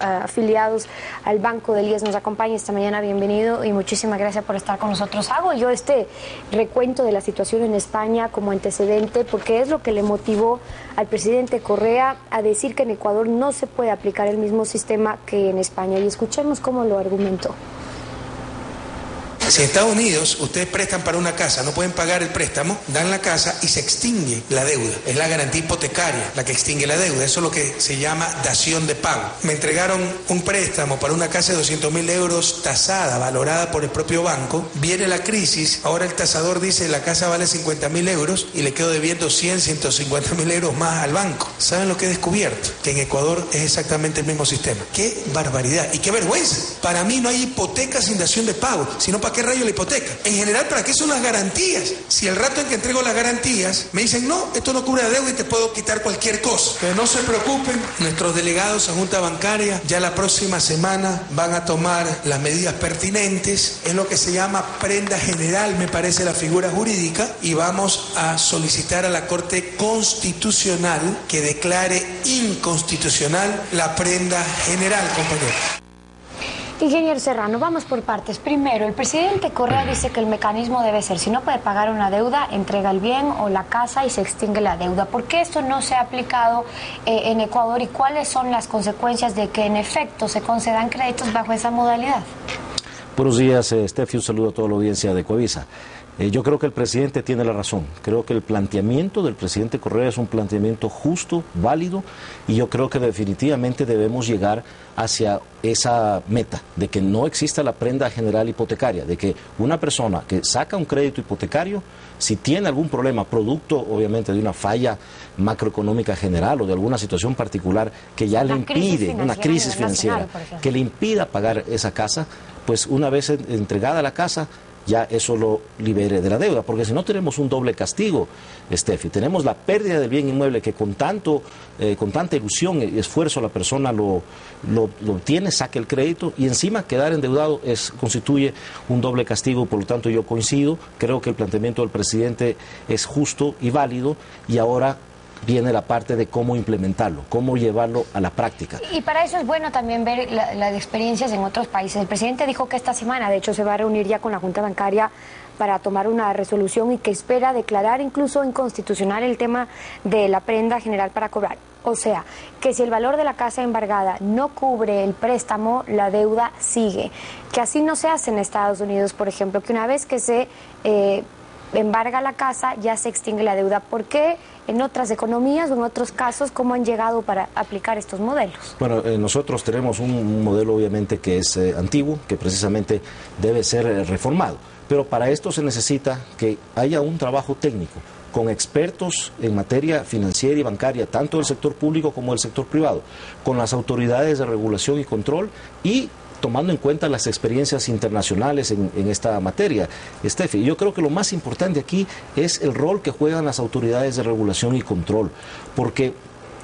Afiliados al Banco del IES nos acompaña esta mañana. Bienvenido y muchísimas gracias por estar con nosotros. Hago yo este recuento de la situación en España como antecedente porque es lo que le motivó al presidente Correa a decir que en Ecuador no se puede aplicar el mismo sistema que en España, y escuchemos cómo lo argumentó. Si en Estados Unidos ustedes prestan para una casa, no pueden pagar el préstamo, dan la casa y se extingue la deuda. Es la garantía hipotecaria la que extingue la deuda. Eso es lo que se llama dación de pago. Me entregaron un préstamo para una casa de 200.000 euros tasada, valorada por el propio banco. Viene la crisis, ahora el tasador dice la casa vale 50.000 euros y le quedo debiendo 150.000 euros más al banco. ¿Saben lo que he descubierto? Que en Ecuador es exactamente el mismo sistema. ¡Qué barbaridad! ¡Y qué vergüenza! Para mí no hay hipoteca sin dación de pago, sino ¿para qué rayo la hipoteca? En general, ¿para qué son las garantías? Si el rato en que entrego las garantías me dicen, no, esto no cubre la deuda y te puedo quitar cualquier cosa. Pero no se preocupen, nuestros delegados a Junta Bancaria ya la próxima semana van a tomar las medidas pertinentes. Es lo que se llama prenda general, me parece la figura jurídica, y vamos a solicitar a la Corte Constitucional que declare inconstitucional la prenda general, compañeros. Ingeniero Serrano, vamos por partes. Primero, el presidente Correa dice que el mecanismo debe ser, si no puede pagar una deuda, entrega el bien o la casa y se extingue la deuda. ¿Por qué esto no se ha aplicado en Ecuador y cuáles son las consecuencias de que en efecto se concedan créditos bajo esa modalidad? Buenos días, Steffi, un saludo a toda la audiencia de Coavisa. Yo creo que el presidente tiene la razón. Creo que el planteamiento del presidente Correa es un planteamiento justo, válido, y yo creo que definitivamente debemos llegar hacia esa meta de que no exista la prenda general hipotecaria, de que una persona que saca un crédito hipotecario, si tiene algún problema, producto obviamente de una falla macroeconómica general o de alguna situación particular que ya le impide, una crisis financiera, que le impida pagar esa casa, pues una vez entregada la casa, ya eso lo libere de la deuda, porque si no tenemos un doble castigo, Steffi, tenemos la pérdida del bien inmueble que con tanta ilusión y esfuerzo la persona lo obtiene, saca el crédito y encima quedar endeudado constituye un doble castigo. Por lo tanto yo coincido, creo que el planteamiento del presidente es justo y válido, y ahora viene la parte de cómo implementarlo, cómo llevarlo a la práctica. Y para eso es bueno también ver las experiencias en otros países. El presidente dijo que esta semana, de hecho, se va a reunir ya con la Junta Bancaria para tomar una resolución y que espera declarar incluso inconstitucional el tema de la prenda general para cobrar. O sea, que si el valor de la casa embargada no cubre el préstamo, la deuda sigue. Que así no se hace en Estados Unidos, por ejemplo, que una vez que se embarga la casa, ya se extingue la deuda. ¿Por qué en otras economías o en otros casos, cómo han llegado para aplicar estos modelos? Bueno, nosotros tenemos un modelo obviamente que es antiguo, que precisamente debe ser reformado, pero para esto se necesita que haya un trabajo técnico con expertos en materia financiera y bancaria, tanto del sector público como del sector privado, con las autoridades de regulación y control y tomando en cuenta las experiencias internacionales en esta materia. Steffi, yo creo que lo más importante aquí es el rol que juegan las autoridades de regulación y control, porque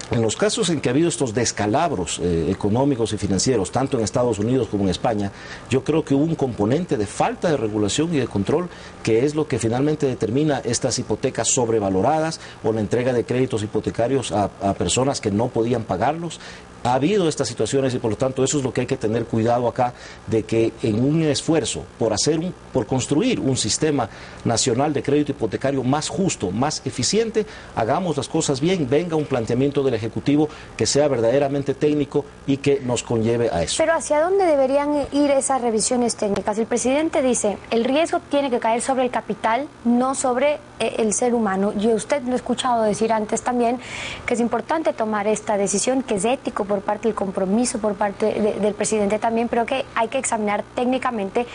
en los casos en que ha habido estos descalabros económicos y financieros, tanto en Estados Unidos como en España, yo creo que hubo un componente de falta de regulación y de control que es lo que finalmente determina estas hipotecas sobrevaloradas o la entrega de créditos hipotecarios a personas que no podían pagarlos. Ha habido estas situaciones y por lo tanto eso es lo que hay que tener cuidado acá, de que en un esfuerzo por construir un sistema nacional de crédito hipotecario más justo, más eficiente, hagamos las cosas bien, venga un planteamiento del Ejecutivo que sea verdaderamente técnico y que nos conlleve a eso. Pero ¿hacia dónde deberían ir esas revisiones técnicas? El presidente dice, el riesgo tiene que caer sobre el capital, no sobre el ser humano. Y usted lo he escuchado decir antes también, que es importante tomar esta decisión, que es ético por parte del compromiso por parte del presidente también, pero que hay que examinar técnicamente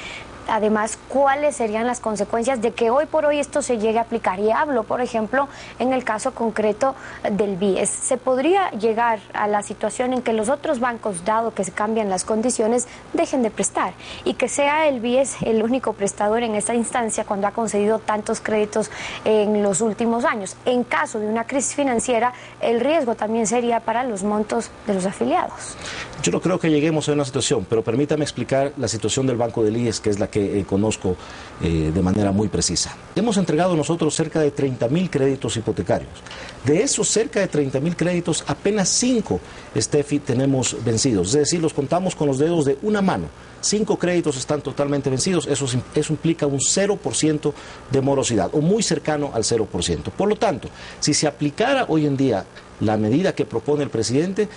además cuáles serían las consecuencias de que hoy por hoy esto se llegue a aplicar. Y hablo, por ejemplo, en el caso concreto del BIES. ¿Se podría llegar a la situación en que los otros bancos, dado que se cambian las condiciones, dejen de prestar y que sea el BIES el único prestador en esta instancia cuando ha concedido tantos créditos en los últimos años? En caso de una crisis financiera, el riesgo también sería para los montos de los afiliados. Yo no creo que lleguemos a una situación, pero permítame explicar la situación del Banco del IES, que es la que conozco de manera muy precisa. Hemos entregado nosotros cerca de 30.000 créditos hipotecarios. De esos cerca de 30.000 créditos, apenas 5, Steffi, tenemos vencidos. Es decir, los contamos con los dedos de una mano. 5 créditos están totalmente vencidos, eso implica un 0% de morosidad, o muy cercano al 0%. Por lo tanto, si se aplicara hoy en día la medida que propone el presidente,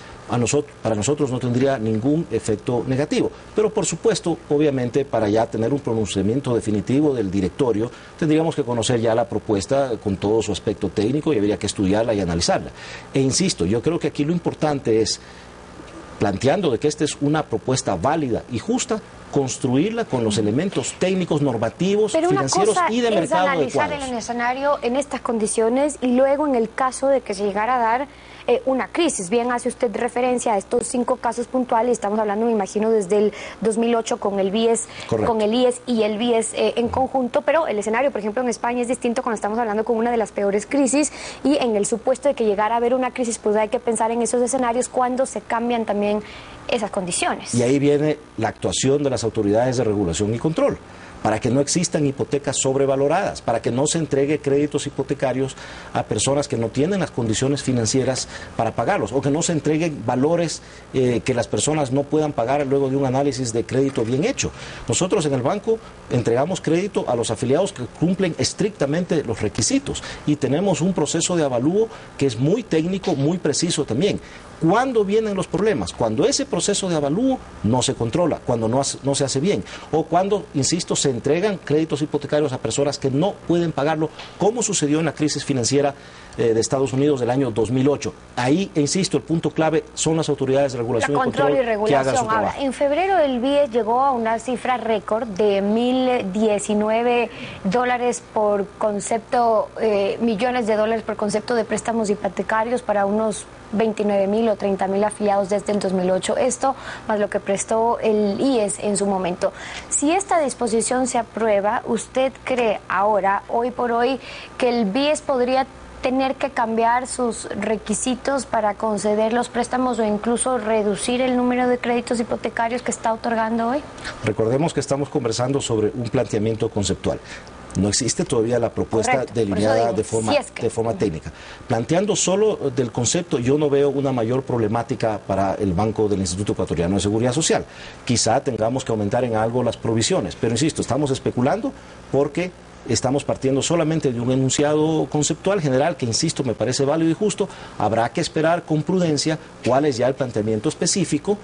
para nosotros no tendría ningún efecto negativo. Pero por supuesto, obviamente, para ya tener un pronunciamiento definitivo del directorio, tendríamos que conocer ya la propuesta con todo su aspecto técnico y habría que estudiarla y analizarla. E insisto, yo creo que aquí lo importante es, planteando de que esta es una propuesta válida y justa, construirla con los elementos técnicos, normativos, financieros y de mercado adecuados. Pero una cosa es analizar el escenario en estas condiciones y luego en el caso de que se llegara a dar una crisis. Bien hace usted referencia a estos 5 casos puntuales, estamos hablando, me imagino, desde el 2008 con el BIES, correcto, con el IES y el BIES en conjunto, pero el escenario, por ejemplo, en España es distinto cuando estamos hablando con una de las peores crisis, y en el supuesto de que llegara a haber una crisis, pues hay que pensar en esos escenarios cuando se cambian también esas condiciones. Y ahí viene la actuación de las autoridades de regulación y control, para que no existan hipotecas sobrevaloradas, para que no se entregue créditos hipotecarios a personas que no tienen las condiciones financieras para pagarlos, o que no se entreguen valores que las personas no puedan pagar luego de un análisis de crédito bien hecho. Nosotros en el banco entregamos crédito a los afiliados que cumplen estrictamente los requisitos y tenemos un proceso de avalúo que es muy técnico, muy preciso también. ¿Cuándo vienen los problemas? Cuando ese proceso de avalúo no se controla, cuando no se hace bien, o cuando, insisto, se entregan créditos hipotecarios a personas que no pueden pagarlo, como sucedió en la crisis financiera de Estados Unidos del año 2008. Ahí, insisto, el punto clave son las autoridades de regulación y control que hagan su trabajo. Ahora, en febrero el BIES llegó a una cifra récord de $1.019 por concepto, millones de dólares por concepto de préstamos hipotecarios para unos 29.000 o 30.000 afiliados desde el 2008. Esto más lo que prestó el IES en su momento. Si esta disposición se aprueba, ¿usted cree ahora, hoy por hoy, que el BIES podría tener que cambiar sus requisitos para conceder los préstamos o incluso reducir el número de créditos hipotecarios que está otorgando hoy? Recordemos que estamos conversando sobre un planteamiento conceptual. No existe todavía la propuesta delineada de forma técnica. Planteando solo del concepto, yo no veo una mayor problemática para el Banco del Instituto Ecuatoriano de Seguridad Social. Quizá tengamos que aumentar en algo las provisiones, pero insisto, estamos especulando porque estamos partiendo solamente de un enunciado conceptual general que, insisto, me parece válido y justo. Habrá que esperar con prudencia cuál es ya el planteamiento específico,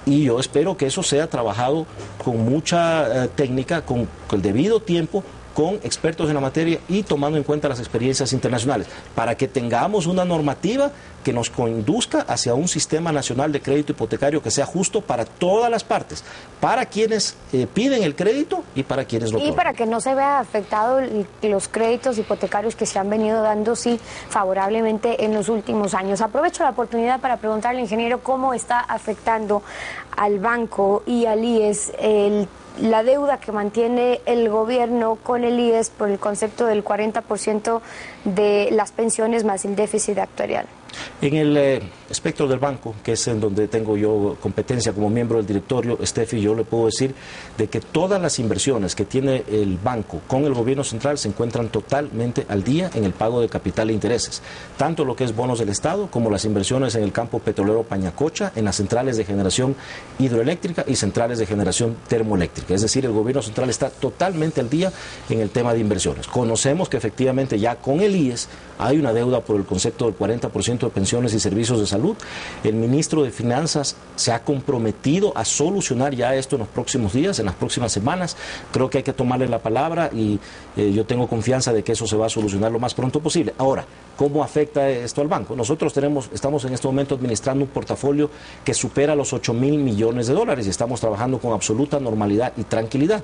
y yo espero que eso sea trabajado con mucha técnica, con el debido tiempo, con expertos en la materia y tomando en cuenta las experiencias internacionales, para que tengamos una normativa que nos conduzca hacia un sistema nacional de crédito hipotecario que sea justo para todas las partes, para quienes piden el crédito y para quienes lo otorgan. Y para que no se vea afectado los créditos hipotecarios que se han venido dando, sí, favorablemente en los últimos años. Aprovecho la oportunidad para preguntarle, ingeniero, cómo está afectando al banco y al IES la deuda que mantiene el gobierno con el IES por el concepto del 40% de las pensiones más el déficit actuarial. En el espectro del banco, que es en donde tengo yo competencia como miembro del directorio, Steffi, yo le puedo decir de que todas las inversiones que tiene el banco con el gobierno central se encuentran totalmente al día en el pago de capital e intereses, tanto lo que es bonos del Estado como las inversiones en el campo petrolero Pañacocha, en las centrales de generación hidroeléctrica y centrales de generación termoeléctrica. Es decir, el gobierno central está totalmente al día en el tema de inversiones. Conocemos que efectivamente ya con el IES hay una deuda por el concepto del 40% de pensiones y servicios de salud. El ministro de Finanzas se ha comprometido a solucionar ya esto en los próximos días, en las próximas semanas. Creo que hay que tomarle la palabra y yo tengo confianza de que eso se va a solucionar lo más pronto posible. Ahora, ¿cómo afecta esto al banco? Nosotros estamos en este momento administrando un portafolio que supera los $8.000 millones y estamos trabajando con absoluta normalidad y tranquilidad.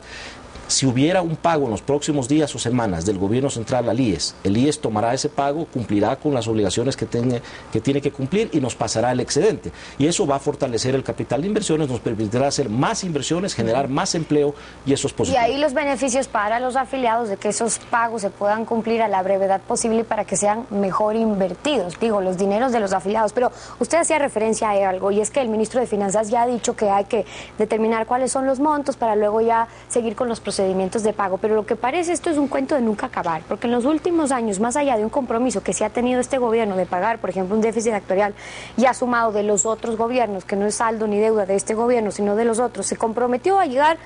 Si hubiera un pago en los próximos días o semanas del gobierno central al IES, el IES tomará ese pago, cumplirá con las obligaciones que tiene que cumplir y nos pasará el excedente. Y eso va a fortalecer el capital de inversiones, nos permitirá hacer más inversiones, generar más empleo y eso es positivo. Y ahí los beneficios para los afiliados de que esos pagos se puedan cumplir a la brevedad posible para que sean mejor invertidos, digo, los dineros de los afiliados. Pero usted hacía referencia a algo y es que el ministro de Finanzas ya ha dicho que hay que determinar cuáles son los montos para luego ya seguir con los procedimientos de pago, pero lo que parece esto es un cuento de nunca acabar, porque en los últimos años, más allá de un compromiso que se ha tenido este gobierno de pagar, por ejemplo, un déficit actuarial ya sumado de los otros gobiernos, que no es saldo ni deuda de este gobierno, sino de los otros, se comprometió a llegar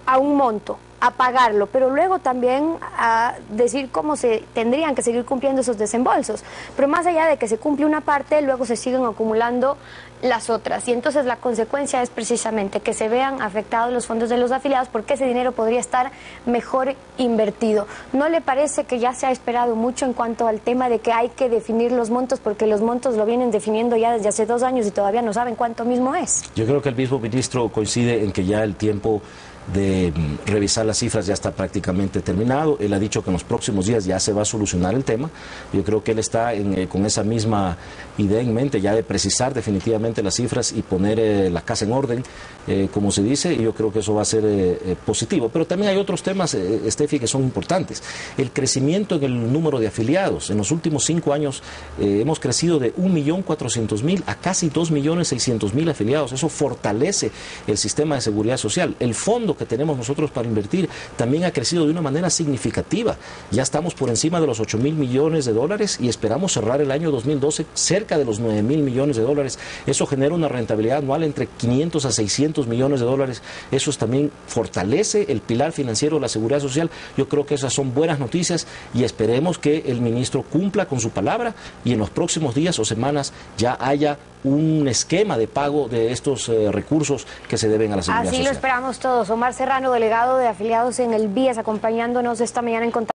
a un monto, a pagarlo, pero luego también a decir cómo se tendrían que seguir cumpliendo esos desembolsos. Pero más allá de que se cumple una parte, luego se siguen acumulando las otras. Y entonces la consecuencia es precisamente que se vean afectados los fondos de los afiliados porque ese dinero podría estar mejor invertido. ¿No le parece que ya se ha esperado mucho en cuanto al tema de que hay que definir los montos, porque los montos lo vienen definiendo ya desde hace 2 años y todavía no saben cuánto mismo es? Yo creo que el mismo ministro coincide en que ya el tiempo de revisar las cifras ya está prácticamente terminado. Él ha dicho que en los próximos días ya se va a solucionar el tema. Yo creo que él está con esa misma idea en mente, ya de precisar definitivamente las cifras y poner la casa en orden, como se dice, y yo creo que eso va a ser positivo. Pero también hay otros temas, Steffi, que son importantes. El crecimiento en el número de afiliados. En los últimos 5 años hemos crecido de 1.400.000 a casi 2.600.000 afiliados. Eso fortalece el sistema de seguridad social. El fondo que tenemos nosotros para invertir también ha crecido de una manera significativa. Ya estamos por encima de los 8.000 millones de dólares y esperamos cerrar el año 2012 cerca de los 9.000 millones de dólares. Eso genera una rentabilidad anual entre 500 a 600 millones de dólares. Eso también fortalece el pilar financiero de la seguridad social. Yo creo que esas son buenas noticias y esperemos que el ministro cumpla con su palabra y en los próximos días o semanas ya haya un esquema de pago de estos recursos que se deben a la seguridad social. Así lo esperamos todos. Omar Serrano, delegado de afiliados en el BIES, acompañándonos esta mañana en contacto.